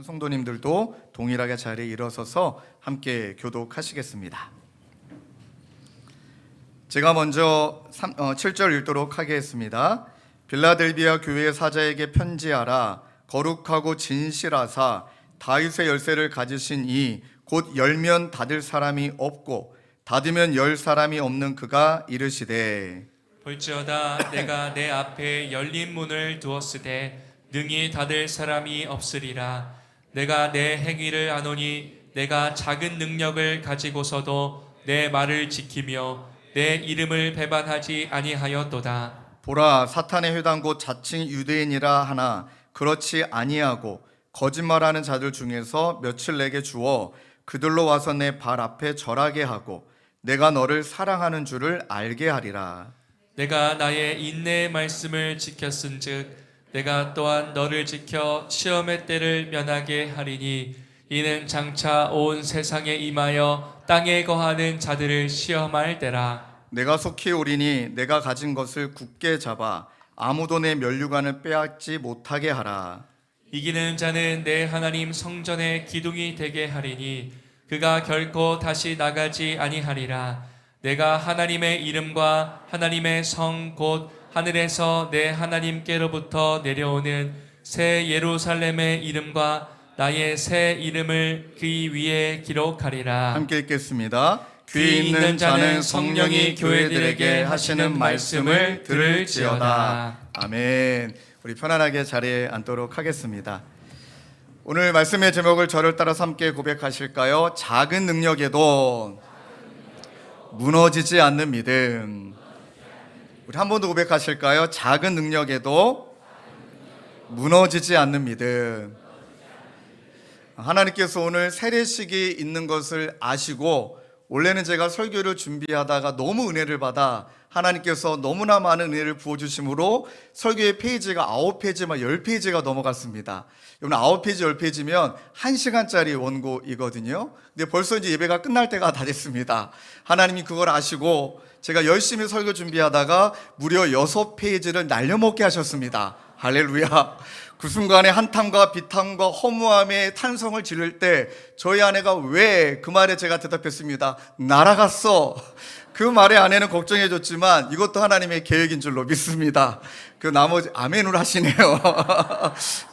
성도님들도 동일하게 자리에 일어서서 함께 교독하시겠습니다. 제가 먼저 7절 읽도록 하겠습니다. 빌라델비아 교회 사자에게 편지하라. 거룩하고 진실하사 다윗의 열쇠를 가지신 이 곧 열면 닫을 사람이 없고 닫으면 열 사람이 없는 그가 이르시되 볼지어다 내가 내 앞에 열린 문을 두었으되 능히 닫을 사람이 없으리라. 내가 내 행위를 아노니 내가 작은 능력을 가지고서도 내 말을 지키며 내 이름을 배반하지 아니하였도다. 보라, 사탄의 회당 곧 자칭 유대인이라 하나 그렇지 아니하고 거짓말하는 자들 중에서 며칠 내게 주어 그들로 와서 내 발 앞에 절하게 하고 내가 너를 사랑하는 줄을 알게 하리라. 내가 나의 인내의 말씀을 지켰은즉 내가 또한 너를 지켜 시험의 때를 면하게 하리니 이는 장차 온 세상에 임하여 땅에 거하는 자들을 시험할 때라. 내가 속히 오리니 내가 가진 것을 굳게 잡아 아무도 내 면류관을 빼앗지 못하게 하라. 이기는 자는 내 하나님 성전의 기둥이 되게 하리니 그가 결코 다시 나가지 아니하리라. 내가 하나님의 이름과 하나님의 성 곧 하늘에서 내 하나님께로부터 내려오는 새 예루살렘의 이름과 나의 새 이름을 그 위에 기록하리라. 함께 읽겠습니다. 귀 있는 자는 성령이 교회들에게 하시는 말씀을 들을지어다. 아멘. 우리 편안하게 자리에 앉도록 하겠습니다. 오늘 말씀의 제목을 저를 따라서 함께 고백하실까요? 작은 능력에도 무너지지 않는 믿음. 우리 한 번 더 고백하실까요? 작은 능력에도 무너지지 않는 믿음. 하나님께서 오늘 세례식이 있는 것을 아시고 원래는 제가 설교를 준비하다가 너무 은혜를 받아 하나님께서 너무나 많은 은혜를 부어주심으로 설교의 페이지가 9페이지만 10페이지가 넘어갔습니다. 여러분 9페이지 10페이지면 1시간짜리 원고이거든요. 근데 벌써 이제 예배가 끝날 때가 다 됐습니다. 하나님이 그걸 아시고 제가 열심히 설교 준비하다가 무려 6페이지를 날려먹게 하셨습니다. 할렐루야. 그 순간에 한탄과 비탄과 허무함에 탄성을 지를 때 저희 아내가 왜 그 말에 제가 대답했습니다. 날아갔어. 그 말에 아내는 걱정해 줬지만 이것도 하나님의 계획인 줄로 믿습니다. 그 나머지 아멘을 하시네요.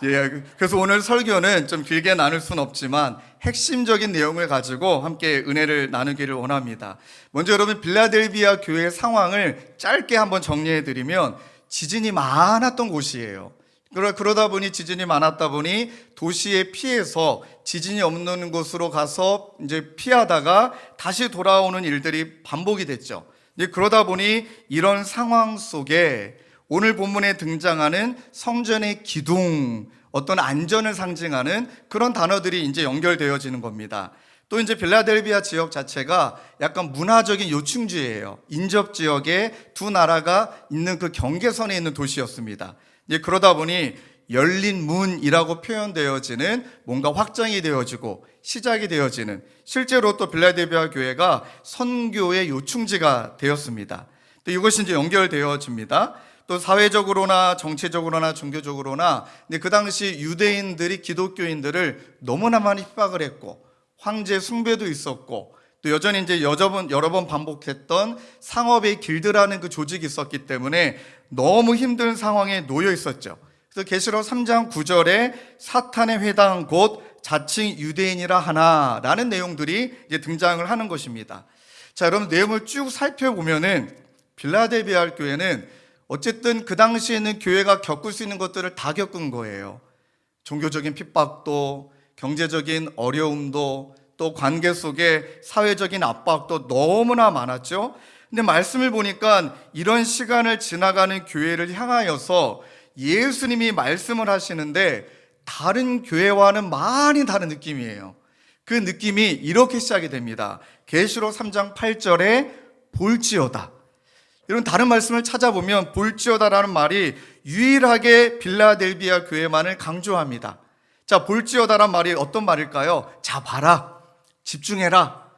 예, 그래서 오늘 설교는 좀 길게 나눌 수는 없지만 핵심적인 내용을 가지고 함께 은혜를 나누기를 원합니다. 먼저 여러분 빌라델비아 교회의 상황을 짧게 한번 정리해 드리면 지진이 많았던 곳이에요. 그러다 보니 지진이 많았다 보니 도시에 피해서 지진이 없는 곳으로 가서 이제 피하다가 다시 돌아오는 일들이 반복이 됐죠. 이제 그러다 보니 이런 상황 속에 오늘 본문에 등장하는 성전의 기둥, 어떤 안전을 상징하는 그런 단어들이 이제 연결되어지는 겁니다. 또 이제 빌라델비아 지역 자체가 약간 문화적인 요충지예요. 인접 지역에 두 나라가 있는 그 경계선에 있는 도시였습니다. 이제 그러다 보니 열린 문이라고 표현되어지는 뭔가 확장이 되어지고 시작이 되어지는 실제로 또 빌라델비아 교회가 선교의 요충지가 되었습니다. 또 이것이 이제 연결되어집니다. 또 사회적으로나 정치적으로나 종교적으로나 근데 그 당시 유대인들이 기독교인들을 너무나 많이 핍박을 했고 황제 숭배도 있었고 또 여전히 이제 여러 번 반복했던 상업의 길드라는 그 조직이 있었기 때문에 너무 힘든 상황에 놓여 있었죠. 그래서 계시록 3장 9절에 사탄의 회당 곧 자칭 유대인이라 하나라는 내용들이 이제 등장을 하는 것입니다. 자, 여러분 내용을 쭉 살펴보면은 빌라델비아 교회는 어쨌든 그 당시에는 교회가 겪을 수 있는 것들을 다 겪은 거예요. 종교적인 핍박도, 경제적인 어려움도, 또 관계 속에 사회적인 압박도 너무나 많았죠. 근데 말씀을 보니까 이런 시간을 지나가는 교회를 향하여서 예수님이 말씀을 하시는데 다른 교회와는 많이 다른 느낌이에요. 그 느낌이 이렇게 시작이 됩니다. 계시록 3장 8절에 볼지어다. 이런 다른 말씀을 찾아보면 볼지어다라는 말이 유일하게 빌라델비아 교회만을 강조합니다. 자, 볼지어다란 말이 어떤 말일까요? 자, 봐라. 집중해라.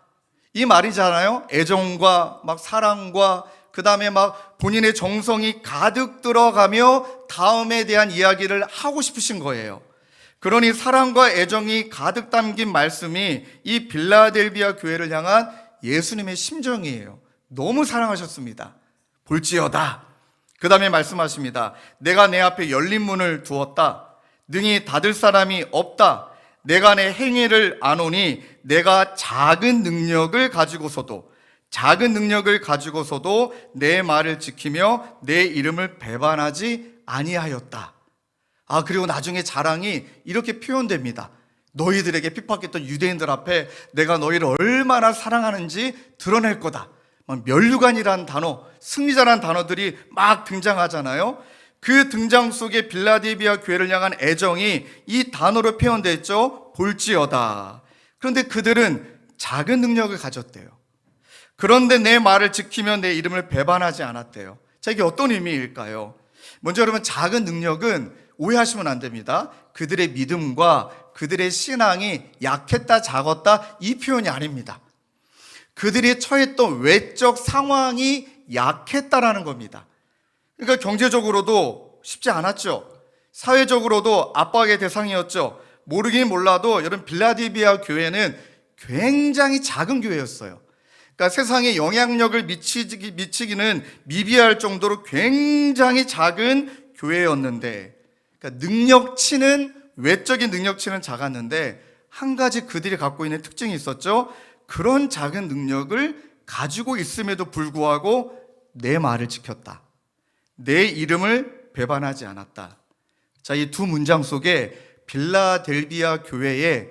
이 말이잖아요. 애정과 막 사랑과 그 다음에 막 본인의 정성이 가득 들어가며 다음에 대한 이야기를 하고 싶으신 거예요. 그러니 사랑과 애정이 가득 담긴 말씀이 이 빌라델비아 교회를 향한 예수님의 심정이에요. 너무 사랑하셨습니다. 볼지어다. 그 다음에 말씀하십니다. 내가 내 앞에 열린 문을 두었다. 능히 닫을 사람이 없다. 내가 내 행위를 아노니 내가 작은 능력을 가지고서도 내 말을 지키며 내 이름을 배반하지 아니하였다. 그리고 나중에 자랑이 이렇게 표현됩니다. 너희들에게 핍박했던 유대인들 앞에 내가 너희를 얼마나 사랑하는지 드러낼 거다. 면류관이라는 단어, 승리자라는 단어들이 막 등장하잖아요. 그 등장 속에 빌라델비아 교회를 향한 애정이 이 단어로 표현되어 있죠. 볼지어다. 그런데 그들은 작은 능력을 가졌대요. 그런데 내 말을 지키면 내 이름을 배반하지 않았대요. 자, 이게 어떤 의미일까요? 먼저 여러분, 작은 능력은 오해하시면 안 됩니다. 그들의 믿음과 그들의 신앙이 약했다, 작았다 이 표현이 아닙니다. 그들이 처했던 외적 상황이 약했다라는 겁니다. 그러니까 경제적으로도 쉽지 않았죠. 사회적으로도 압박의 대상이었죠. 모르긴 몰라도 여러분, 빌라델비아 교회는 굉장히 작은 교회였어요. 그러니까 세상에 영향력을 미치기는 미비할 정도로 굉장히 작은 교회였는데, 그러니까 외적인 능력치는 작았는데 한 가지 그들이 갖고 있는 특징이 있었죠. 그런 작은 능력을 가지고 있음에도 불구하고 내 말을 지켰다. 내 이름을 배반하지 않았다. 자, 이 두 문장 속에 빌라델비아 교회의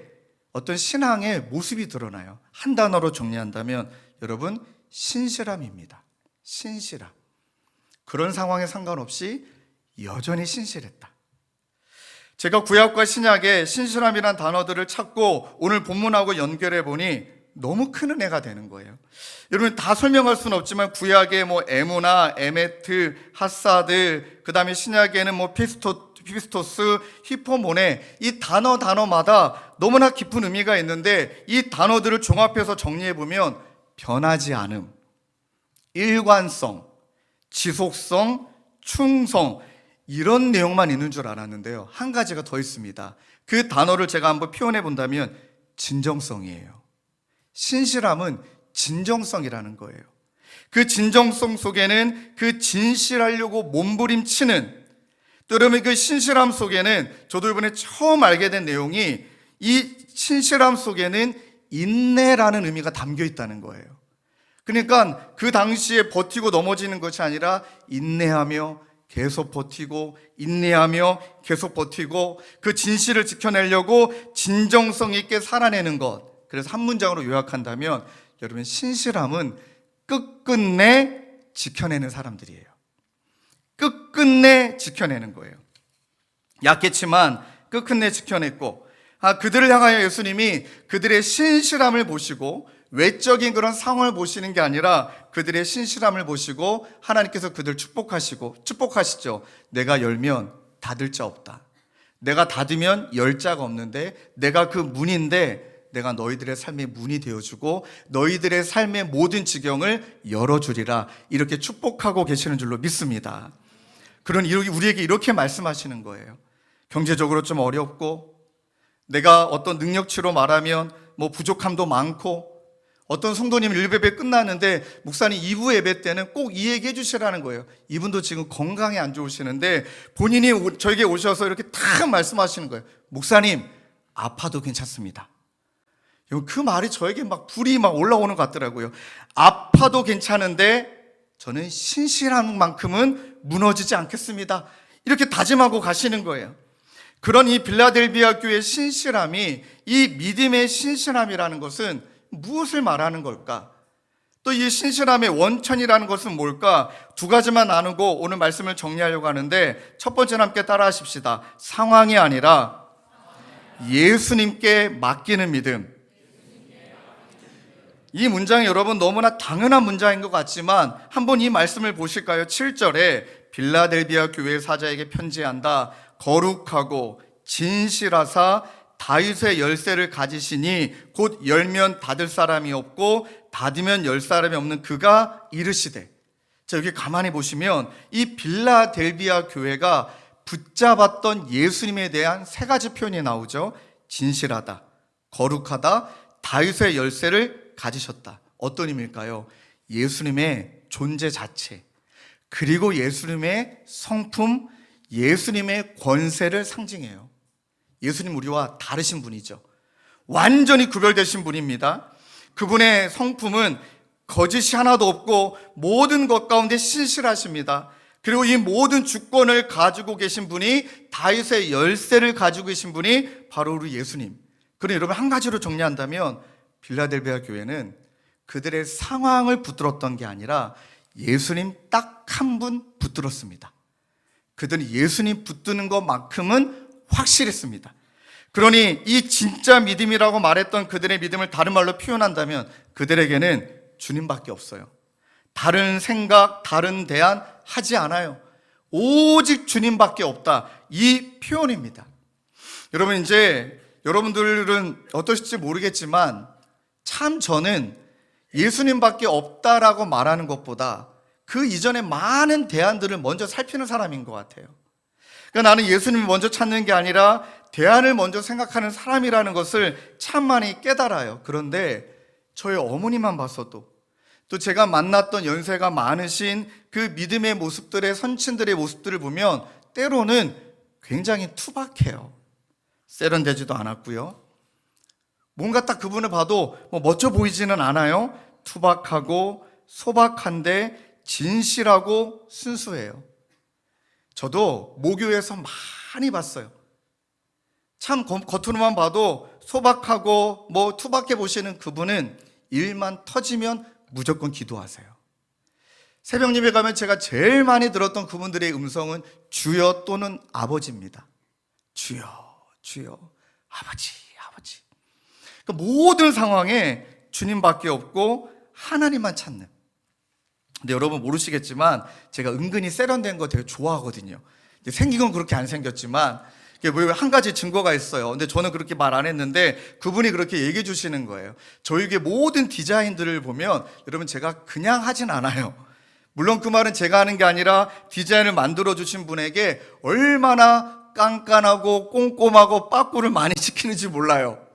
어떤 신앙의 모습이 드러나요. 한 단어로 정리한다면 여러분, 신실함입니다. 신실함. 그런 상황에 상관없이 여전히 신실했다. 제가 구약과 신약의 신실함이란 단어들을 찾고 오늘 본문하고 연결해 보니 너무 큰 은혜가 되는 거예요. 여러분, 다 설명할 수는 없지만 구약의 에무나, 에메트, 핫사드, 그 다음에 신약에는 피스토스, 히포모네, 이 단어마다 너무나 깊은 의미가 있는데 이 단어들을 종합해서 정리해 보면 변하지 않음, 일관성, 지속성, 충성, 이런 내용만 있는 줄 알았는데요. 한 가지가 더 있습니다. 그 단어를 제가 한번 표현해 본다면 진정성이에요. 신실함은 진정성이라는 거예요. 그 진정성 속에는 그 진실하려고 몸부림치는, 또 여러분, 그 신실함 속에는 저도 이번에 처음 알게 된 내용이 이 신실함 속에는 인내라는 의미가 담겨 있다는 거예요. 그러니까 그 당시에 버티고 넘어지는 것이 아니라 인내하며 계속 버티고, 인내하며 계속 버티고, 그 진실을 지켜내려고 진정성 있게 살아내는 것. 그래서 한 문장으로 요약한다면 여러분, 신실함은 끝끝내 지켜내는 사람들이에요. 끝끝내 지켜내는 거예요. 약했지만 끝끝내 지켜냈고, 그들을 향하여 예수님이 그들의 신실함을 보시고 외적인 그런 상황을 보시는 게 아니라 그들의 신실함을 보시고 하나님께서 그들 축복하시죠. 내가 열면 닫을 자 없다. 내가 닫으면 열 자가 없는데 내가 그 문인데 내가 너희들의 삶의 문이 되어주고 너희들의 삶의 모든 지경을 열어주리라. 이렇게 축복하고 계시는 줄로 믿습니다. 그러니 우리에게 이렇게 말씀하시는 거예요. 경제적으로 좀 어렵고, 내가 어떤 능력치로 말하면 부족함도 많고, 어떤 성도님 1예배 끝났는데 목사님 2부 예배 때는 꼭 이 얘기 해주시라는 거예요. 이분도 지금 건강이 안 좋으시는데 본인이 저에게 오셔서 이렇게 딱 말씀하시는 거예요. 목사님, 아파도 괜찮습니다. 그 말이 저에게 불이 올라오는 것 같더라고요. 아파도 괜찮은데 저는 신실한 만큼은 무너지지 않겠습니다. 이렇게 다짐하고 가시는 거예요. 그런 이 빌라델비아 교회의 신실함이, 이 믿음의 신실함이라는 것은 무엇을 말하는 걸까? 또 이 신실함의 원천이라는 것은 뭘까? 두 가지만 나누고 오늘 말씀을 정리하려고 하는데, 첫 번째는 함께 따라 하십시다. 상황이 아니라 예수님께 맡기는 믿음. 이 문장이 여러분 너무나 당연한 문장인 것 같지만 한번 이 말씀을 보실까요? 7절에 빌라델비아 교회 사자에게 편지한다. 거룩하고 진실하사 다윗의 열쇠를 가지시니 곧 열면 닫을 사람이 없고 닫으면 열 사람이 없는 그가 이르시되. 자, 여기 가만히 보시면 이 빌라델비아 교회가 붙잡았던 예수님에 대한 세 가지 표현이 나오죠. 진실하다, 거룩하다, 다윗의 열쇠를 가지셨다. 어떤 의미일까요? 예수님의 존재 자체, 그리고 예수님의 성품, 예수님의 권세를 상징해요. 예수님 우리와 다르신 분이죠. 완전히 구별되신 분입니다. 그분의 성품은 거짓이 하나도 없고 모든 것 가운데 신실하십니다. 그리고 이 모든 주권을 가지고 계신 분이, 다윗의 열쇠를 가지고 계신 분이 바로 우리 예수님. 그럼 여러분, 한 가지로 정리한다면 빌라델비아 교회는 그들의 상황을 붙들었던 게 아니라 예수님 딱 한 분 붙들었습니다. 그들은 예수님 붙드는 것만큼은 확실했습니다. 그러니 이 진짜 믿음이라고 말했던 그들의 믿음을 다른 말로 표현한다면 그들에게는 주님밖에 없어요. 다른 생각, 다른 대안 하지 않아요. 오직 주님밖에 없다. 이 표현입니다. 여러분, 이제 여러분들은 어떠실지 모르겠지만 참 저는 예수님밖에 없다라고 말하는 것보다 그 이전에 많은 대안들을 먼저 살피는 사람인 것 같아요. 그러니까 나는 예수님을 먼저 찾는 게 아니라 대안을 먼저 생각하는 사람이라는 것을 참 많이 깨달아요. 그런데 저희 어머니만 봤어도, 또 제가 만났던 연세가 많으신 그 믿음의 모습들의 선친들의 모습들을 보면 때로는 굉장히 투박해요. 세련되지도 않았고요. 뭔가 딱 그분을 봐도 멋져 보이지는 않아요. 투박하고 소박한데 진실하고 순수해요. 저도 모교에서 많이 봤어요. 참 겉으로만 봐도 소박하고 투박해 보시는 그분은 일만 터지면 무조건 기도하세요. 새벽 예배 가면 제가 제일 많이 들었던 그분들의 음성은 주여 또는 아버지입니다. 주여, 주여, 아버지, 아버지. 그러니까 모든 상황에 주님밖에 없고 하나님만 찾는. 근데 여러분 모르시겠지만 제가 은근히 세련된 거 되게 좋아하거든요. 생긴 건 그렇게 안 생겼지만 한 가지 증거가 있어요. 근데 저는 그렇게 말 안 했는데 그분이 그렇게 얘기해 주시는 거예요. 저에게 모든 디자인들을 보면 여러분 제가 그냥 하진 않아요. 물론 그 말은 제가 하는 게 아니라 디자인을 만들어 주신 분에게 얼마나 깐깐하고 꼼꼼하고 빠꾸를 많이 시키는지 몰라요.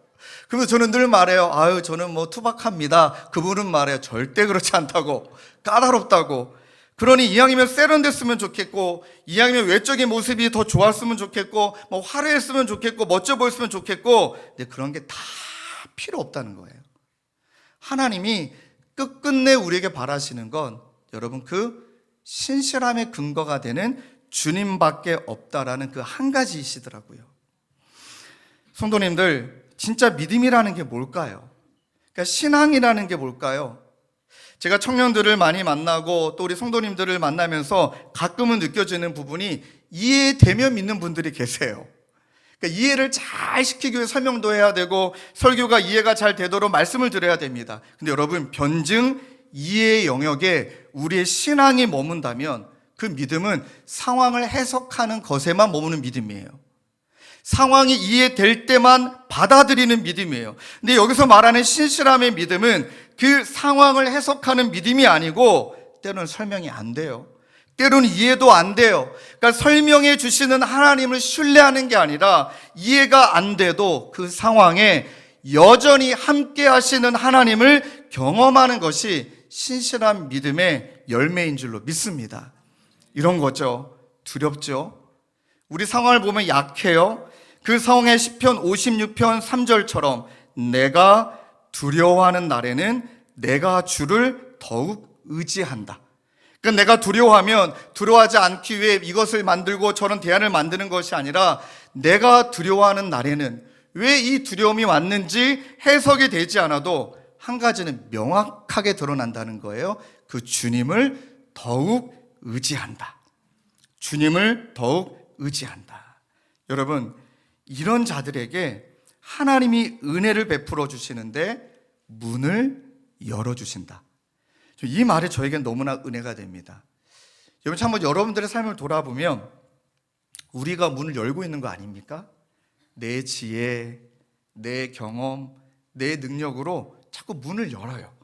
그래서 저는 늘 말해요. 아유, 저는 투박합니다. 그분은 말해요. 절대 그렇지 않다고. 까다롭다고. 그러니 이왕이면 세련됐으면 좋겠고, 이왕이면 외적인 모습이 더 좋았으면 좋겠고, 화려했으면 좋겠고, 멋져 보였으면 좋겠고, 근데 그런 게 다 필요 없다는 거예요. 하나님이 끝끝내 우리에게 바라시는 건 여러분 그 신실함의 근거가 되는 주님밖에 없다라는 그 한 가지이시더라고요. 성도님들, 진짜 믿음이라는 게 뭘까요? 그러니까 신앙이라는 게 뭘까요? 제가 청년들을 많이 만나고 또 우리 성도님들을 만나면서 가끔은 느껴지는 부분이 이해되면 믿는 분들이 계세요. 그러니까 이해를 잘 시키기 위해 설명도 해야 되고 설교가 이해가 잘 되도록 말씀을 드려야 됩니다. 근데 여러분, 변증 이해의 영역에 우리의 신앙이 머문다면 그 믿음은 상황을 해석하는 것에만 머무는 믿음이에요. 상황이 이해될 때만 받아들이는 믿음이에요. 근데 여기서 말하는 신실함의 믿음은 그 상황을 해석하는 믿음이 아니고 때로는 설명이 안 돼요. 때로는 이해도 안 돼요. 그러니까 설명해 주시는 하나님을 신뢰하는 게 아니라 이해가 안 돼도 그 상황에 여전히 함께 하시는 하나님을 경험하는 것이 신실한 믿음의 열매인 줄로 믿습니다. 이런 거죠. 두렵죠. 우리 상황을 보면 약해요. 그 상황의 시편 56편 3절처럼 내가 두려워하는 날에는 내가 주를 더욱 의지한다. 그러니까 내가 두려워하면 두려워하지 않기 위해 이것을 만들고 저런 대안을 만드는 것이 아니라 내가 두려워하는 날에는 왜 이 두려움이 왔는지 해석이 되지 않아도 한 가지는 명확하게 드러난다는 거예요. 그 주님을 더욱 의지한다. 주님을 더욱 의지한다. 여러분, 이런 자들에게 하나님이 은혜를 베풀어 주시는데 문을 열어주신다. 이 말이 저에겐 너무나 은혜가 됩니다. 여러분, 한번 여러분들의 삶을 돌아보면 우리가 문을 열고 있는 거 아닙니까? 내 지혜, 내 경험, 내 능력으로 자꾸 문을 열어요.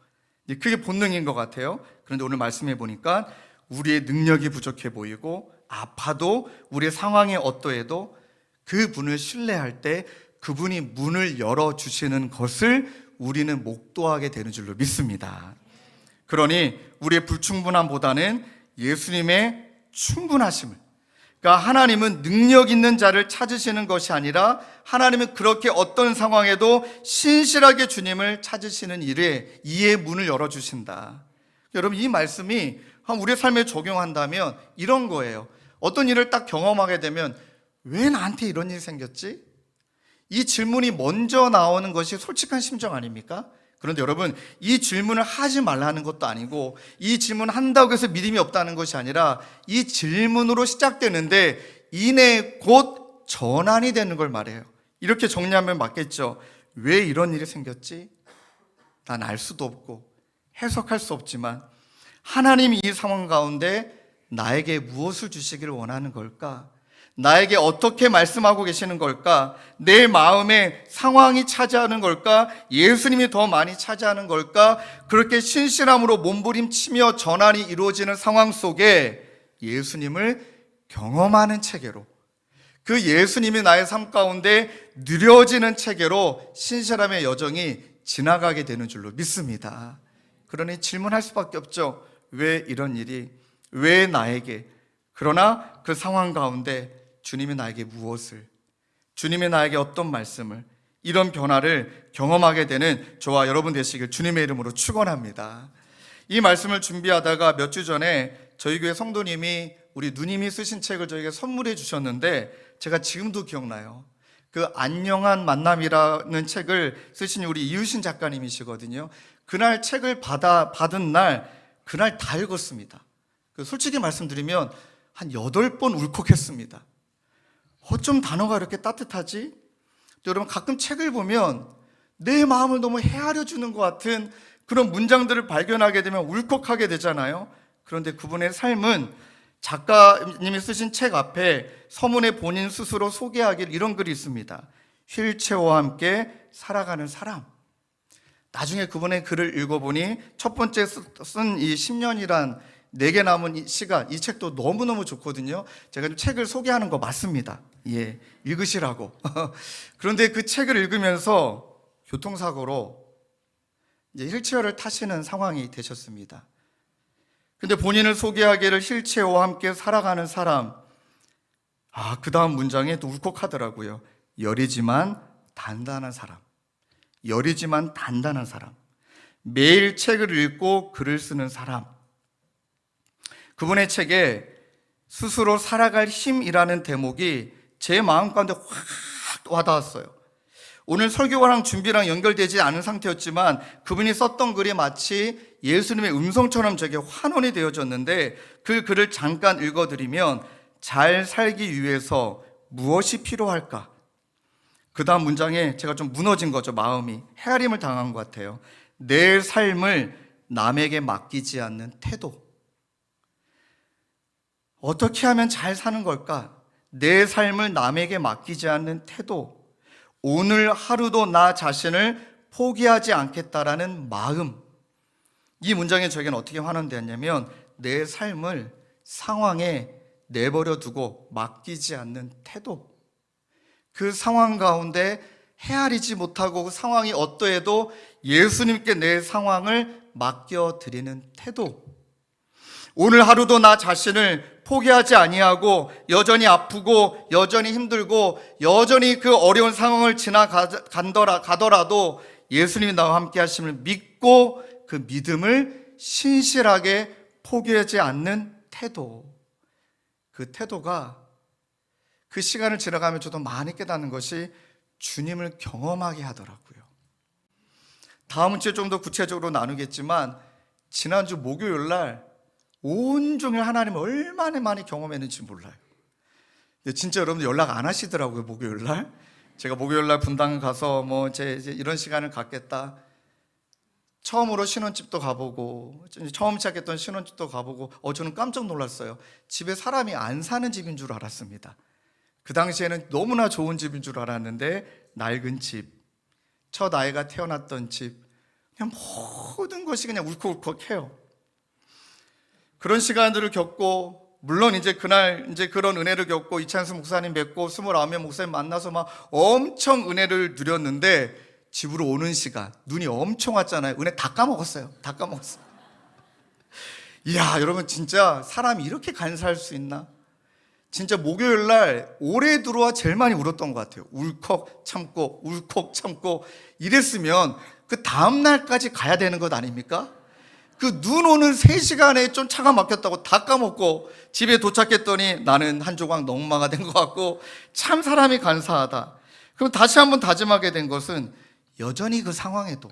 그게 본능인 것 같아요. 그런데 오늘 말씀해 보니까 우리의 능력이 부족해 보이고 아파도 우리의 상황이 어떠해도 그분을 신뢰할 때 그분이 문을 열어주시는 것을 우리는 목도하게 되는 줄로 믿습니다. 그러니 우리의 불충분함보다는 예수님의 충분하심을, 그러니까 하나님은 능력 있는 자를 찾으시는 것이 아니라 하나님은 그렇게 어떤 상황에도 신실하게 주님을 찾으시는 일에 이의 문을 열어주신다. 여러분, 이 말씀이 우리의 삶에 적용한다면 이런 거예요. 어떤 일을 딱 경험하게 되면 왜 나한테 이런 일이 생겼지? 이 질문이 먼저 나오는 것이 솔직한 심정 아닙니까? 그런데 여러분, 이 질문을 하지 말라는 것도 아니고 이 질문을 한다고 해서 믿음이 없다는 것이 아니라 이 질문으로 시작되는데 이내 곧 전환이 되는 걸 말해요. 이렇게 정리하면 맞겠죠. 왜 이런 일이 생겼지? 난 알 수도 없고 해석할 수 없지만 하나님이 이 상황 가운데 나에게 무엇을 주시기를 원하는 걸까? 나에게 어떻게 말씀하고 계시는 걸까? 내 마음에 상황이 차지하는 걸까? 예수님이 더 많이 차지하는 걸까? 그렇게 신실함으로 몸부림치며 전환이 이루어지는 상황 속에 예수님을 경험하는 체계로, 그 예수님이 나의 삶 가운데 느려지는 체계로 신실함의 여정이 지나가게 되는 줄로 믿습니다. 그러니 질문할 수밖에 없죠. 왜 이런 일이? 왜 나에게? 그러나 그 상황 가운데 주님이 나에게 무엇을, 주님이 나에게 어떤 말씀을, 이런 변화를 경험하게 되는 저와 여러분 되시길 주님의 이름으로 축원합니다. 이 말씀을 준비하다가 몇 주 전에 저희 교회 성도님이 우리 누님이 쓰신 책을 저에게 선물해 주셨는데 제가 지금도 기억나요. 그 안녕한 만남이라는 책을 쓰신 우리 이유신 작가님이시거든요. 그날 책을 받은 날, 그날 다 읽었습니다. 솔직히 말씀드리면 한 8번 울컥했습니다. 어쩜 단어가 이렇게 따뜻하지? 여러분, 가끔 책을 보면 내 마음을 너무 헤아려 주는 것 같은 그런 문장들을 발견하게 되면 울컥하게 되잖아요. 그런데 그분의 삶은 작가님이 쓰신 책 앞에 서문에 본인 스스로 소개하길 이런 글이 있습니다. 휠체어와 함께 살아가는 사람. 나중에 그분의 글을 읽어보니 첫 번째 쓴 이 10년이란 내게 남은 이 시간, 이 책도 너무너무 좋거든요. 제가 좀 책을 소개하는 거 맞습니다. 예, 읽으시라고. 그런데 그 책을 읽으면서 교통사고로 이제 휠체어를 타시는 상황이 되셨습니다. 근데 본인을 소개하기를 휠체어와 함께 살아가는 사람. 그 다음 문장에 또 울컥하더라고요. 여리지만 단단한 사람. 여리지만 단단한 사람. 매일 책을 읽고 글을 쓰는 사람. 그분의 책에 스스로 살아갈 힘이라는 대목이 제 마음 가운데 확 와닿았어요. 오늘 설교랑 준비랑 연결되지 않은 상태였지만 그분이 썼던 글이 마치 예수님의 음성처럼 제게 환원이 되어졌는데 그 글을 잠깐 읽어드리면 잘 살기 위해서 무엇이 필요할까? 그 다음 문장에 제가 좀 무너진 거죠. 마음이 헤아림을 당한 것 같아요. 내 삶을 남에게 맡기지 않는 태도. 어떻게 하면 잘 사는 걸까? 내 삶을 남에게 맡기지 않는 태도. 오늘 하루도 나 자신을 포기하지 않겠다라는 마음. 이 문장에 저에게는 어떻게 환원되었냐면 내 삶을 상황에 내버려 두고 맡기지 않는 태도. 그 상황 가운데 헤아리지 못하고 그 상황이 어떠해도 예수님께 내 상황을 맡겨드리는 태도. 오늘 하루도 나 자신을 포기하지 아니하고 여전히 아프고 여전히 힘들고 여전히 그 어려운 상황을 가더라도 예수님이 나와 함께 하심을 믿고 그 믿음을 신실하게 포기하지 않는 태도. 그 태도가 그 시간을 지나가면 저도 많이 깨닫는 것이 주님을 경험하게 하더라고요. 다음 주에 좀 더 구체적으로 나누겠지만 지난주 목요일 날 온종일 하나님을 얼마나 많이 경험했는지 몰라요. 진짜 여러분들 연락 안 하시더라고요. 목요일 날 제가 목요일 날 분당 가서 이제 이런 시간을 갖겠다. 처음으로 신혼집도 가보고 처음 시작했던 신혼집도 가보고 저는 깜짝 놀랐어요. 집에 사람이 안 사는 집인 줄 알았습니다. 그 당시에는 너무나 좋은 집인 줄 알았는데 낡은 집, 첫 아이가 태어났던 집, 그냥 모든 것이 그냥 울컥울컥해요. 그런 시간들을 겪고 물론 이제 그날 이제 그런 은혜를 겪고 이찬수 목사님 뵙고 29명 목사님 만나서 막 엄청 은혜를 누렸는데 집으로 오는 시간 눈이 엄청 왔잖아요. 은혜 다 까먹었어요. 다 까먹었어요. 이야, 여러분 진짜 사람이 이렇게 간사할 수 있나? 진짜 목요일 날 올해 들어와 제일 많이 울었던 것 같아요. 울컥 참고 이랬으면 그 다음 날까지 가야 되는 것 아닙니까? 그 눈 오는 3시간에 좀 차가 막혔다고 다 까먹고 집에 도착했더니 나는 한 조각 넉마가 된 것 같고 참 사람이 간사하다. 그럼 다시 한번 다짐하게 된 것은 여전히 그 상황에도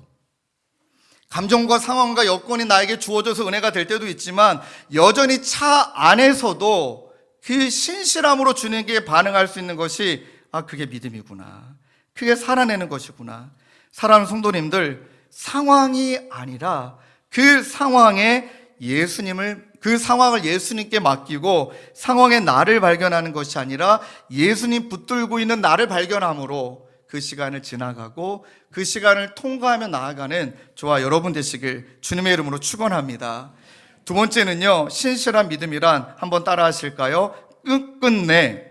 감정과 상황과 여건이 나에게 주어져서 은혜가 될 때도 있지만 여전히 차 안에서도 그 신실함으로 주님께 반응할 수 있는 것이 그게 믿음이구나. 그게 살아내는 것이구나. 사랑하는 성도님들, 상황이 아니라 그 상황을 예수님께 맡기고 상황의 나를 발견하는 것이 아니라 예수님 붙들고 있는 나를 발견함으로 그 시간을 지나가고 그 시간을 통과하며 나아가는 저와 여러분 되시길 주님의 이름으로 축원합니다. 두 번째는요, 신실한 믿음이란 한번 따라 하실까요? 끝끝내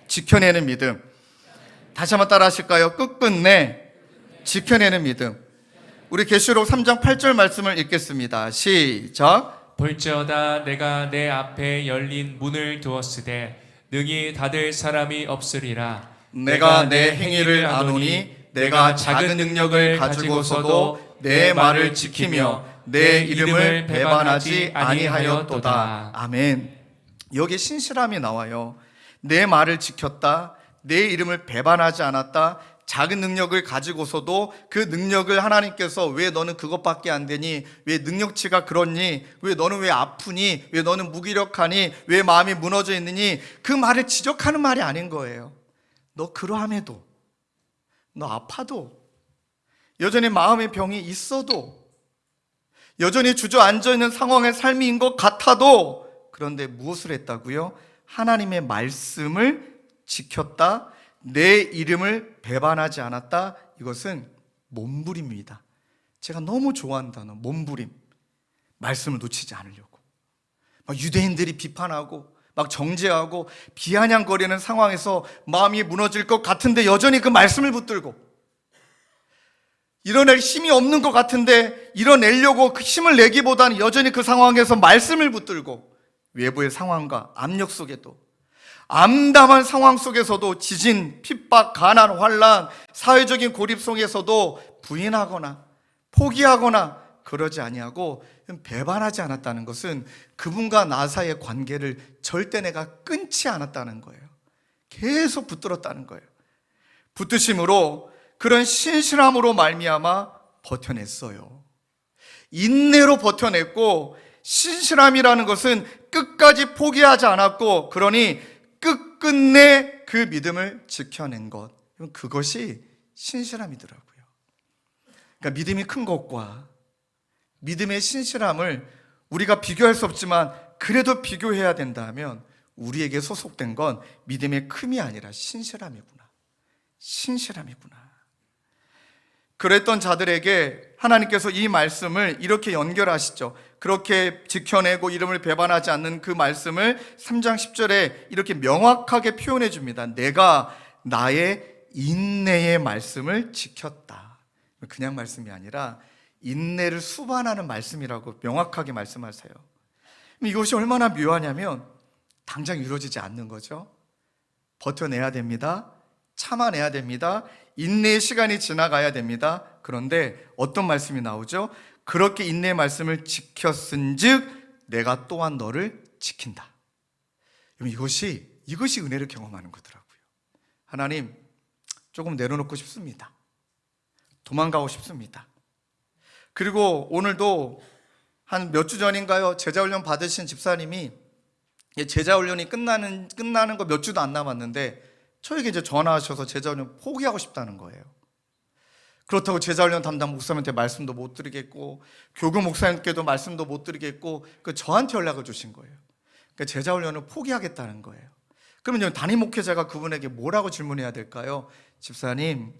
지켜내는 믿음. 다시 한번 따라 하실까요? 끝끝내 지켜내는 믿음. 우리 계시록 3장 8절 말씀을 읽겠습니다. 시작. 볼지어다 내가 내 앞에 열린 문을 두었으되 능히 닫을 사람이 없으리라. 내가 내 행위를 아노니 내가 작은 능력을 가지고서도 내 말을 지키며 내 이름을 배반하지 아니하였도다. 아멘. 여기 신실함이 나와요. 내 말을 지켰다. 내 이름을 배반하지 않았다. 작은 능력을 가지고서도 그 능력을 하나님께서 왜 너는 그것밖에 안 되니? 왜 능력치가 그렇니? 왜 너는 왜 아프니? 왜 너는 무기력하니? 왜 마음이 무너져 있느니? 그 말을 지적하는 말이 아닌 거예요. 너 그러함에도, 너 아파도, 여전히 마음의 병이 있어도, 여전히 주저앉아 있는 상황의 삶인 것 같아도, 그런데 무엇을 했다고요? 하나님의 말씀을 지켰다. 내 이름을 배반하지 않았다. 이것은 몸부림입니다. 제가 너무 좋아하는 단어, 몸부림. 말씀을 놓치지 않으려고. 막 유대인들이 비판하고 막 정죄하고 비아냥거리는 상황에서 마음이 무너질 것 같은데 여전히 그 말씀을 붙들고, 이뤄낼 힘이 없는 것 같은데 이뤄내려고 그 힘을 내기보다는 여전히 그 상황에서 말씀을 붙들고, 외부의 상황과 압력 속에도, 암담한 상황 속에서도, 지진, 핍박, 가난, 환난, 사회적인 고립 속에서도 부인하거나 포기하거나 그러지 아니하고 배반하지 않았다는 것은 그분과 나 사이의 관계를 절대 내가 끊지 않았다는 거예요. 계속 붙들었다는 거예요. 붙드심으로, 그런 신실함으로 말미암아 버텨냈어요. 인내로 버텨냈고, 신실함이라는 것은 끝까지 포기하지 않았고, 그러니 끝끝내 그 믿음을 지켜낸 것, 그것이 신실함이더라고요. 그러니까 믿음이 큰 것과 믿음의 신실함을 우리가 비교할 수 없지만 그래도 비교해야 된다면 우리에게 소속된 건 믿음의 큼이 아니라 신실함이구나. 신실함이구나. 그랬던 자들에게 하나님께서 이 말씀을 이렇게 연결하시죠. 그렇게 지켜내고 이름을 배반하지 않는 그 말씀을 3장 10절에 이렇게 명확하게 표현해 줍니다. 내가 나의 인내의 말씀을 지켰다. 그냥 말씀이 아니라 인내를 수반하는 말씀이라고 명확하게 말씀하세요. 이것이 얼마나 묘하냐면 당장 이루어지지 않는 거죠. 버텨내야 됩니다. 참아내야 됩니다. 인내의 시간이 지나가야 됩니다. 그런데 어떤 말씀이 나오죠? 그렇게 인내의 말씀을 지켰은즉 내가 또한 너를 지킨다. 이것이 은혜를 경험하는 거더라고요. 하나님, 조금 내려놓고 싶습니다. 도망가고 싶습니다. 그리고 오늘도 한 몇 주 전인가요? 제자훈련 받으신 집사님이, 제자훈련이 끝나는 거 몇 주도 안 남았는데 저에게 이제 전화하셔서 제자훈련 포기하고 싶다는 거예요. 그렇다고 제자훈련 담당 목사님한테 말씀도 못 드리겠고, 교구 목사님께도 말씀도 못 드리겠고, 저한테 연락을 주신 거예요. 그러니까 제자훈련을 포기하겠다는 거예요. 그러면 담임 목회자가 그분에게 뭐라고 질문해야 될까요? 집사님,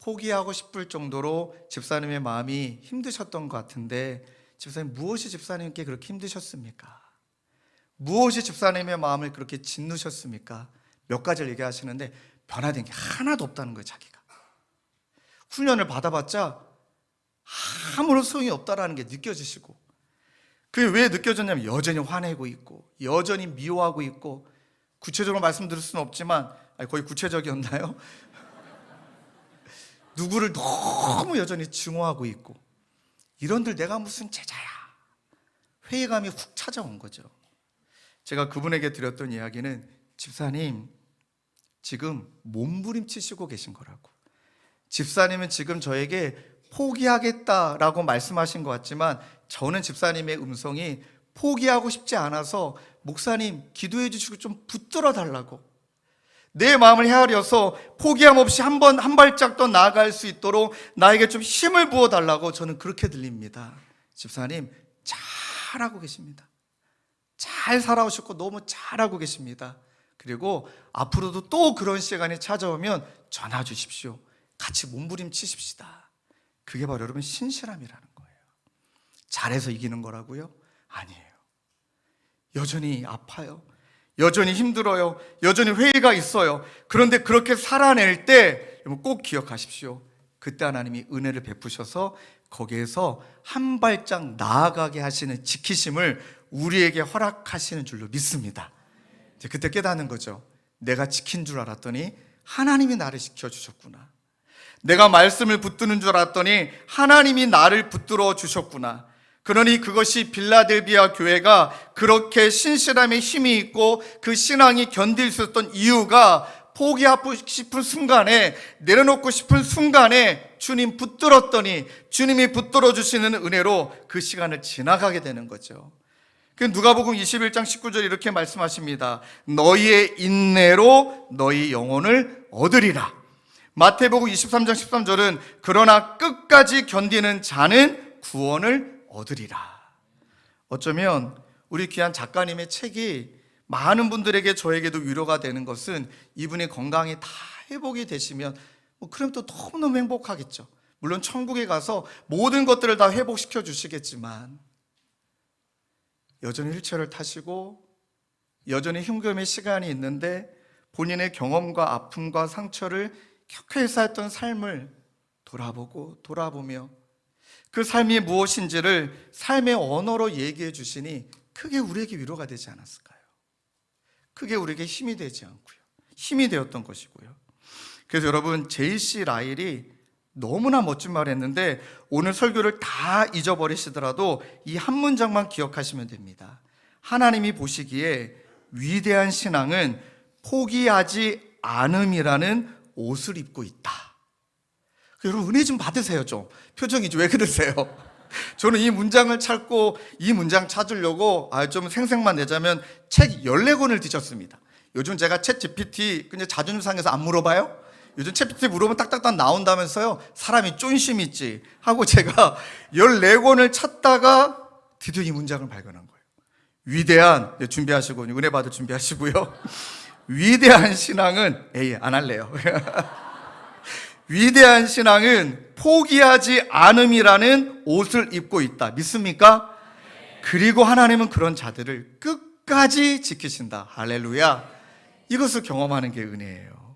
포기하고 싶을 정도로 집사님의 마음이 힘드셨던 것 같은데, 집사님 무엇이 집사님께 그렇게 힘드셨습니까? 무엇이 집사님의 마음을 그렇게 짓누셨습니까? 몇 가지를 얘기하시는데 변화된 게 하나도 없다는 거예요. 자기가 훈련을 받아봤자 아무런 소용이 없다라는 게 느껴지시고, 그게 왜 느껴졌냐면 여전히 화내고 있고 여전히 미워하고 있고, 구체적으로 말씀드릴 수는 없지만 거의 구체적이었나요? 누구를 너무 여전히 증오하고 있고, 이런들 내가 무슨 제자야, 회의감이 훅 찾아온 거죠. 제가 그분에게 드렸던 이야기는, 집사님 지금 몸부림치시고 계신 거라고. 집사님은 지금 저에게 포기하겠다라고 말씀하신 것 같지만 저는 집사님의 음성이 포기하고 싶지 않아서 목사님 기도해 주시고 좀 붙들어 달라고, 내 마음을 헤아려서 포기함 없이 한 발짝 더 나아갈 수 있도록 나에게 좀 힘을 부어 달라고 저는 그렇게 들립니다. 집사님 잘하고 계십니다. 잘 살아오셨고 너무 잘하고 계십니다. 그리고 앞으로도 또 그런 시간이 찾아오면 전화 주십시오. 같이 몸부림치십시다. 그게 바로 여러분 신실함이라는 거예요. 잘해서 이기는 거라고요? 아니에요. 여전히 아파요. 여전히 힘들어요. 여전히 회의가 있어요. 그런데 그렇게 살아낼 때 꼭 기억하십시오. 그때 하나님이 은혜를 베푸셔서 거기에서 한 발짝 나아가게 하시는 지키심을 우리에게 허락하시는 줄로 믿습니다. 이제 그때 깨닫는 거죠. 내가 지킨 줄 알았더니 하나님이 나를 지켜주셨구나. 내가 말씀을 붙드는 줄 알았더니 하나님이 나를 붙들어 주셨구나. 그러니 그것이 빌라델비아 교회가 그렇게 신실함에 힘이 있고 그 신앙이 견딜 수 있었던 이유가, 포기하고 싶은 순간에, 내려놓고 싶은 순간에 주님 붙들었더니 주님이 붙들어 주시는 은혜로 그 시간을 지나가게 되는 거죠. 누가복음 21장 19절 이렇게 말씀하십니다. 너희의 인내로 너희 영혼을 얻으리라. 마태복음 23장 13절은 그러나 끝까지 견디는 자는 구원을 얻으리라. 어쩌면 우리 귀한 작가님의 책이 많은 분들에게, 저에게도 위로가 되는 것은, 이분이 건강이 다 회복이 되시면 그럼 또 너무너무 행복하겠죠. 물론 천국에 가서 모든 것들을 다 회복시켜 주시겠지만 여전히 휠체어를 타시고 여전히 흉금의 시간이 있는데 본인의 경험과 아픔과 상처를 켜켜이 쌓였던 삶을 돌아보며 그 삶이 무엇인지를 삶의 언어로 얘기해 주시니 크게 우리에게 위로가 되지 않았을까요? 크게 우리에게 힘이 되지 않고요. 힘이 되었던 것이고요. 그래서 여러분, 제이씨 라일이 너무나 멋진 말을 했는데 오늘 설교를 다 잊어버리시더라도 이 한 문장만 기억하시면 됩니다. 하나님이 보시기에 위대한 신앙은 포기하지 않음이라는 옷을 입고 있다. 여러분 은혜 좀 받으세요. 좀 표정이 왜 그러세요? 저는 이 문장을 찾고 이 문장 찾으려고 좀 생색만 내자면 책 14권을 뒤졌습니다. 요즘 제가 챗 GPT 그냥 자존심상해서 안 물어봐요? 요즘 챗 GPT 물어보면 딱딱딱 나온다면서요. 사람이 쫀심이 있지 하고 제가 14권을 찾다가 드디어 이 문장을 발견한 거예요. 위대한, 준비하시고 은혜 받을 준비하시고요. 위대한 신앙은 안 할래요. 위대한 신앙은 포기하지 않음이라는 옷을 입고 있다. 믿습니까? 그리고 하나님은 그런 자들을 끝까지 지키신다. 할렐루야. 이것을 경험하는 게 은혜예요.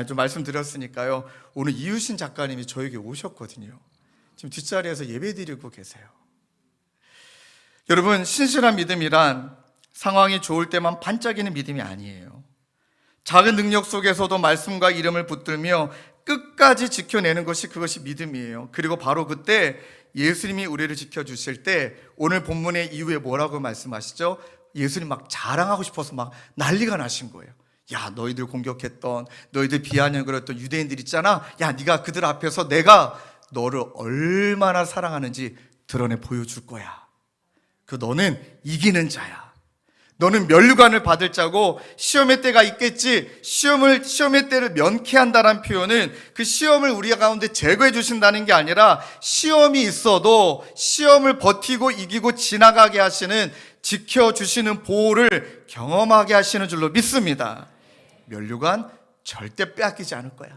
좀 말씀드렸으니까요. 오늘 이유신 작가님이 저에게 오셨거든요. 지금 뒷자리에서 예배드리고 계세요. 여러분, 신실한 믿음이란 상황이 좋을 때만 반짝이는 믿음이 아니에요. 작은 능력 속에서도 말씀과 이름을 붙들며 끝까지 지켜내는 것이, 그것이 믿음이에요. 그리고 바로 그때 예수님이 우리를 지켜주실 때 오늘 본문의 이후에 뭐라고 말씀하시죠? 예수님 막 자랑하고 싶어서 막 난리가 나신 거예요. 야, 너희들 공격했던, 너희들 비아냥거렸던 유대인들 있잖아. 야, 네가 그들 앞에서 내가 너를 얼마나 사랑하는지 드러내 보여줄 거야. 너는 이기는 자야. 너는 면류관을 받을 자고 시험의 때가 있겠지. 시험의 때를 면케한다는 표현은 그 시험을 우리 가운데 제거해 주신다는 게 아니라 시험이 있어도 시험을 버티고 이기고 지나가게 하시는, 지켜주시는 보호를 경험하게 하시는 줄로 믿습니다. 면류관 절대 빼앗기지 않을 거야.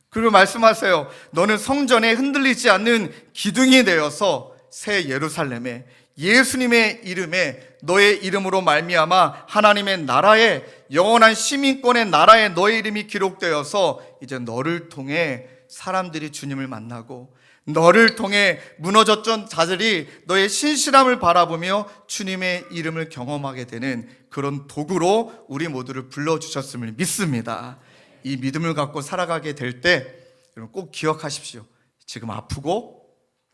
그리고 말씀하세요. 너는 성전에 흔들리지 않는 기둥이 되어서 새 예루살렘에 예수님의 이름에 너의 이름으로 말미암아 하나님의 나라에, 영원한 시민권의 나라에 너의 이름이 기록되어서 이제 너를 통해 사람들이 주님을 만나고, 너를 통해 무너졌던 자들이 너의 신실함을 바라보며 주님의 이름을 경험하게 되는 그런 도구로 우리 모두를 불러주셨음을 믿습니다. 이 믿음을 갖고 살아가게 될 때 여러분 꼭 기억하십시오. 지금 아프고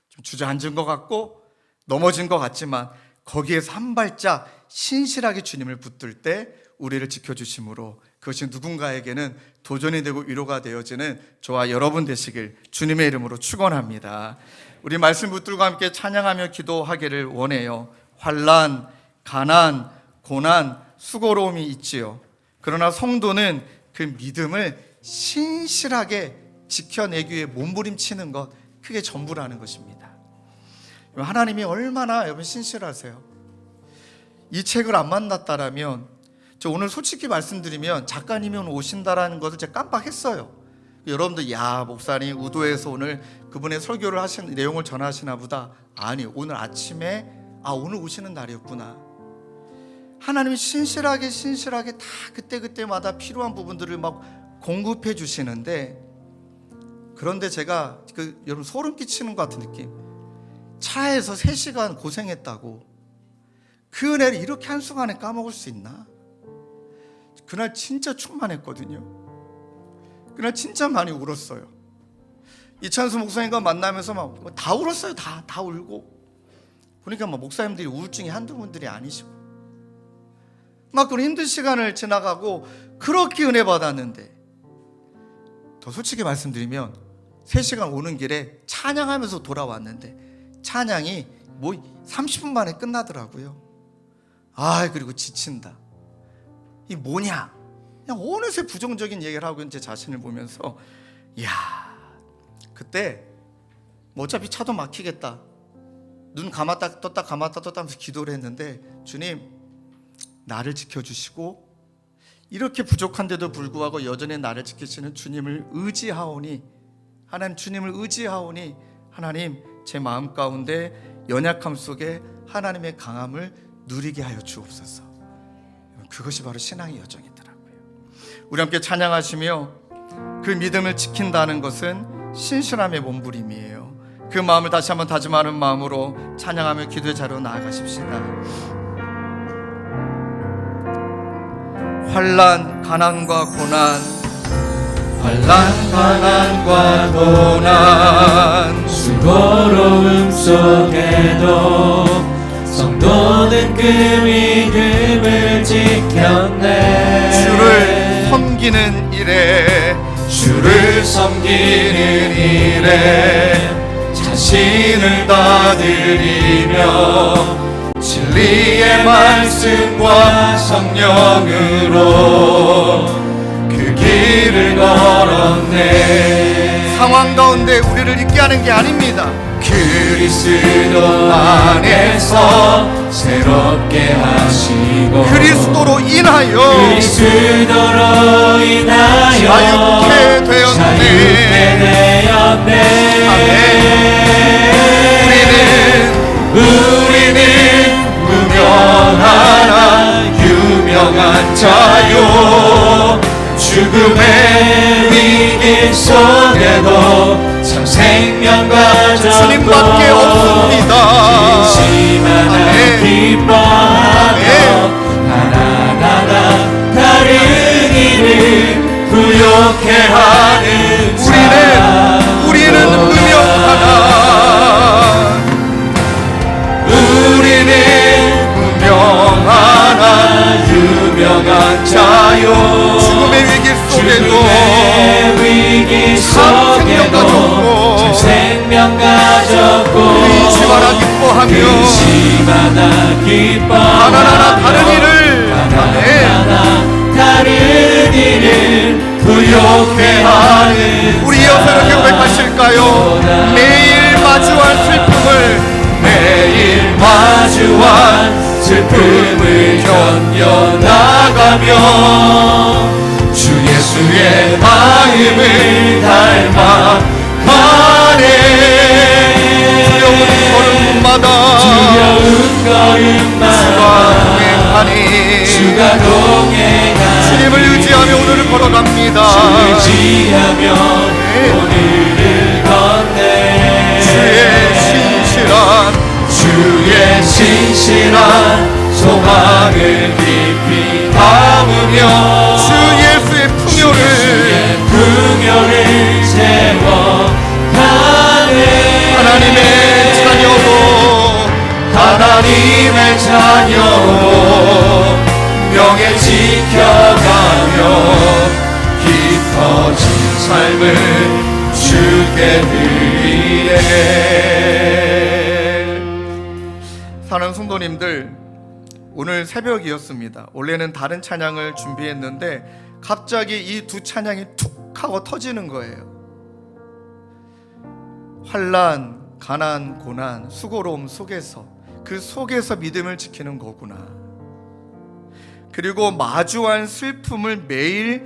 좀 주저앉은 것 같고 넘어진 것 같지만 거기에서 한 발짝 신실하게 주님을 붙들 때 우리를 지켜주심으로 그것이 누군가에게는 도전이 되고 위로가 되어지는 저와 여러분 되시길 주님의 이름으로 축원합니다. 우리 말씀 붙들과 함께 찬양하며 기도하기를 원해요. 환난, 가난, 고난, 수고로움이 있지요. 그러나 성도는 그 믿음을 신실하게 지켜내기 위해 몸부림치는 것, 그게 전부라는 것입니다. 하나님이 얼마나 여러분 신실하세요. 이 책을 안 만났다라면, 저 오늘 솔직히 말씀드리면 작가님이 오늘 오신다라는 것을 제가 깜빡했어요. 여러분들 야 목사님 우도에서 오늘 그분의 설교를 하신 내용을 전하시나 보다. 아니, 오늘 아침에 오늘 오시는 날이었구나. 하나님이 신실하게 다 그때마다 필요한 부분들을 막 공급해 주시는데, 그런데 제가 여러분 소름 끼치는 것 같은 느낌. 차에서 3시간 고생했다고 그 은혜를 이렇게 한순간에 까먹을 수 있나? 그날 진짜 충만했거든요. 그날 진짜 많이 울었어요. 이찬수 목사님과 만나면서 막 다 울었어요. 다 울고. 보니까 막 목사님들이 우울증이 한두 분들이 아니시고, 막 그런 힘든 시간을 지나가고 그렇게 은혜 받았는데, 더 솔직히 말씀드리면 3시간 오는 길에 찬양하면서 돌아왔는데 찬양이 30분 만에 끝나더라고요. 그리고 지친다. 이 뭐냐? 그냥 어느새 부정적인 얘기를 하고 있는 제 자신을 보면서, 그때 어차피 차도 막히겠다. 눈 감았다 떴다 감았다 떴다 하면서 기도를 했는데, 주님 나를 지켜주시고 이렇게 부족한데도 불구하고 여전히 나를 지키시는 주님을 의지하오니, 하나님 주님을 의지하오니 하나님 제 마음 가운데 연약함 속에 하나님의 강함을 누리게 하여 주옵소서. 그것이 바로 신앙의 여정이더라고요. 우리 함께 찬양하시며 그 믿음을 지킨다는 것은 신실함의 몸부림이에요. 그 마음을 다시 한번 다짐하는 마음으로 찬양하며 기도의 자리로 나아가십시다. 환난, 가난과 고난, 환난, 가난과 고난, 수고로움 속에도 성도는 그 믿음을 지켰네. 주를 섬기는 일에, 주를 섬기는 일에 자신을 다 드리며 진리의 말씀과 성령으로 그 길을 걸었네. 상황 가운데 우리를 있게 하는 게 아닙니다. 그리스도 안에서 새롭게 하시고 그리스도로 인하여 자유케 되었네. 우리는 무명하나 유명한 자요, 죽음의 위기 속에도 참 생명 가졌고 주님밖에 없습니다. 진심하나 기뻐하며 하나하나 다른 일을 부욕해 하는 우리는 무명하나, 우리는 무명하나 유명한 자요, 죽음의 위기 속에도 생명 가졌고 근심하나 기뻐하며 하나하나 다른 일을 부욕해 하는 우리 여서 이렇게 고백하실까요? 매일 마주한 슬픔을 견뎌나가며 주 예수의 마음을 닮아가네. 두려운 걸음마다 신실한 소망을 깊이 담으며 주 예수의 풍요를 채워가네. 하나님의 자녀로 명예 지켜가며 깊어진 삶을 주께 드리네. 사랑하는 성도님들, 오늘 새벽이었습니다. 원래는 다른 찬양을 준비했는데 갑자기 이 두 찬양이 툭 하고 터지는 거예요. 환난, 가난, 고난, 수고로움 속에서, 그 속에서 믿음을 지키는 거구나. 그리고 마주한 슬픔을 매일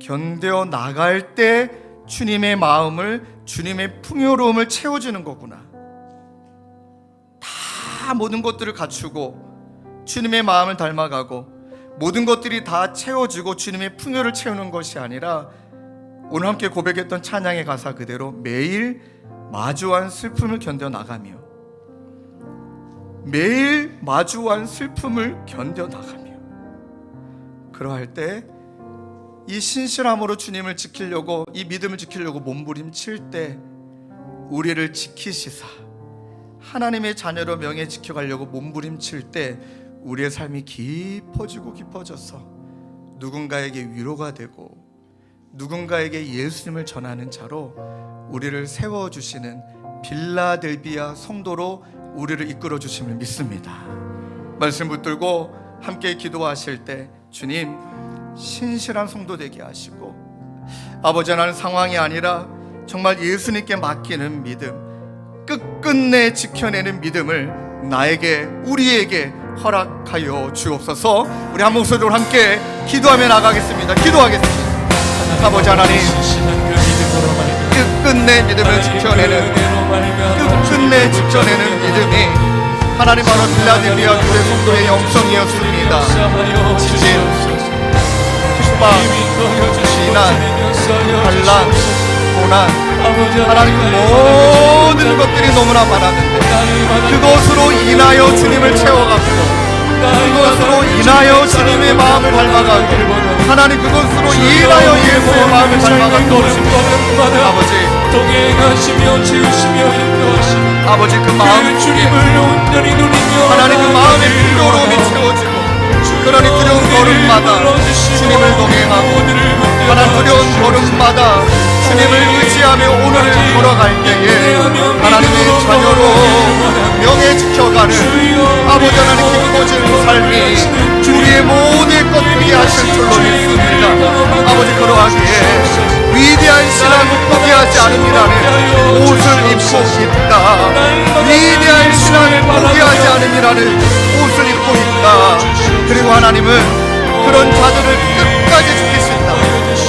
견뎌 나갈 때 주님의 마음을, 주님의 풍요로움을 채워주는 거구나. 다 모든 것들을 갖추고 주님의 마음을 닮아가고 모든 것들이 다 채워주고 주님의 풍요를 채우는 것이 아니라 오늘 함께 고백했던 찬양의 가사 그대로 매일 마주한 슬픔을 견뎌나가며, 매일 마주한 슬픔을 견뎌나가며, 그러할 때 이 신실함으로 주님을 지키려고, 이 믿음을 지키려고 몸부림칠 때 우리를 지키시사 하나님의 자녀로 명예 지켜가려고 몸부림칠 때 우리의 삶이 깊어지고 깊어져서 누군가에게 위로가 되고 누군가에게 예수님을 전하는 자로 우리를 세워주시는 빌라델비아 성도로 우리를 이끌어 주심을 믿습니다. 말씀 붙들고 함께 기도하실 때 주님, 신실한 성도 되게 하시고, 아버지, 나는 상황이 아니라 정말 예수님께 맡기는 믿음, 끝끝내 지켜내는 믿음을 나에게, 우리에게 허락하여 주옵소서. 우리 한 목소리로 함께 기도하며 나가겠습니다. 기도하겠습니다. 아버지 하나님, 끝끝내 믿음을 지켜내는, 끝끝내 지켜내는 믿음이 하나님 바로 빌라델비아 교회 성도의 영성이었습니다. 지진, 핍박, 비난, 반란, 고난, 하나님 그 모든 것들이 너무나 많았는데 그것으로 인하여 주님을 채워가고, 그것으로 인하여 주님의 마음을 닮아가고, 하나님 그것으로 인하여 예수의 마음을 닮아가고, 아버지 동행하시며 지으시며 인도하시며 아버지 그 마음 주님을 온전히 누리며 하나님 그 마음의 풍요로움이 채워지고, 그러니 두려운 걸음마다 주님을 동행하고, 하나님 두려운 걸음마다 주님을 의지하며 오늘을 걸어갈 때에 하나님의 자녀로 명예 지켜가는 아버지 하나님 기뻐지는 삶이 우리의 모든 것 되게 하실 줄로 믿습니다. 아버지, 그러하기에 위대한 신앙을 포기하지 않음이라는 옷을 입고 있다. 위대한 신앙을 포기하지 않음이라는 옷을 입고 있다. 그리고 하나님은 그런 자들을 끝까지 지키신다.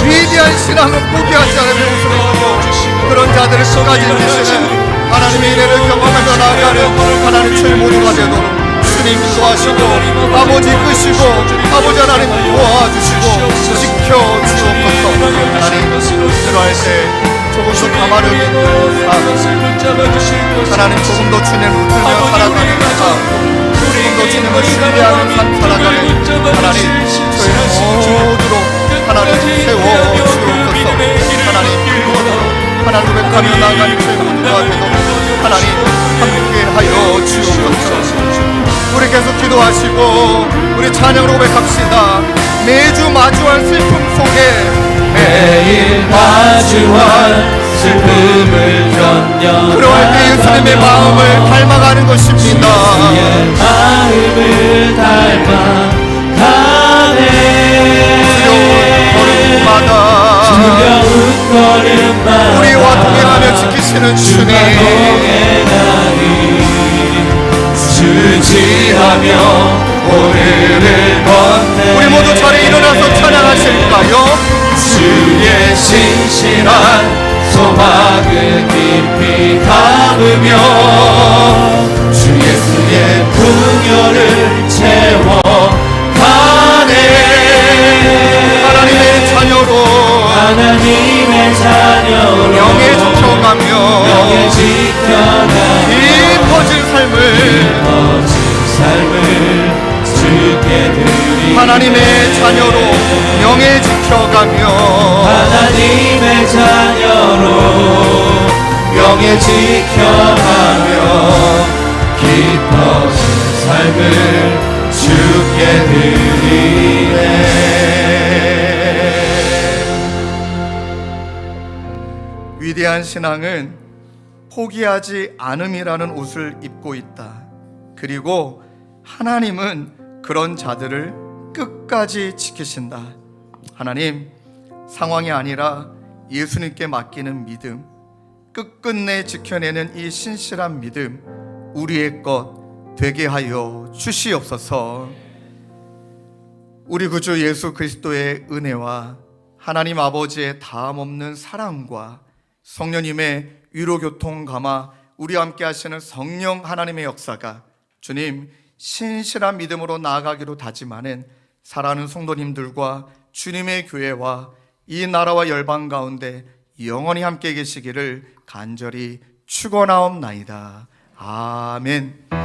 위대한 신앙을 포기하지 않으면 옷을 입고 그런 자들을 끝까지 지키시는 하나님의 은혜를 경험하며 나아가는 하나님 저희 모두가 되도록 주님 인도하시고, 아버지 이끄시고, 아버지 하나님 도와주시고 지켜주옵소서. 하나님, 그러할 때 조금 더 가만히 있는 삶, 하나님 조금 더 주님을 붙들며 살아가는 삶, 조금 더 주님을 신뢰하는 삶 살아가는 하나님 저희 모두로 하나님 세워주옵소서. 하나님, 하나님 고백하며 나아가는 저희 모두가 되도록 하나님 함께하여 주옵소서. 우리 계속 기도하시고 우리 찬양으로 고백합시다. 매주 마주한 슬픔 속에 매일 마주한 슬픔을 견뎌 그러할 때 예수님의 마음을 닮아가는 것입니다. 예수의 마음을 닮아가네. 두려운 걸음마다 우리와 동행하며 지키시는 주님, 주지하며 오늘을 건네. 우리 모두 자리에 일어나서 찬양하실까요? 주의 신실한 소망을 깊이 담으며 주 예수의 풍요를 채워가네. 하나님의 자녀로 명예 지켜가며 깊어진 삶을 하나님의 자녀로 명예 지켜가며 하나님의 자녀로 명예 지켜가며 기뻐진 삶을 주께 드리네. 위대한 신앙은 포기하지 않음이라는 옷을 입고 있다. 그리고 하나님은 그런 자들을 끝까지 지키신다. 하나님, 상황이 아니라 예수님께 맡기는 믿음, 끝끝내 지켜내는 이 신실한 믿음, 우리의 것 되게 하여 주시옵소서. 우리 구주 예수 그리스도의 은혜와 하나님 아버지의 다함없는 사랑과 성령님의 위로교통 감화, 우리와 함께 하시는 성령 하나님의 역사가 주님 신실한 믿음으로 나아가기로 다짐하는 사랑하는 성도님들과 주님의 교회와 이 나라와 열방 가운데 영원히 함께 계시기를 간절히 축원하옵나이다. 아멘.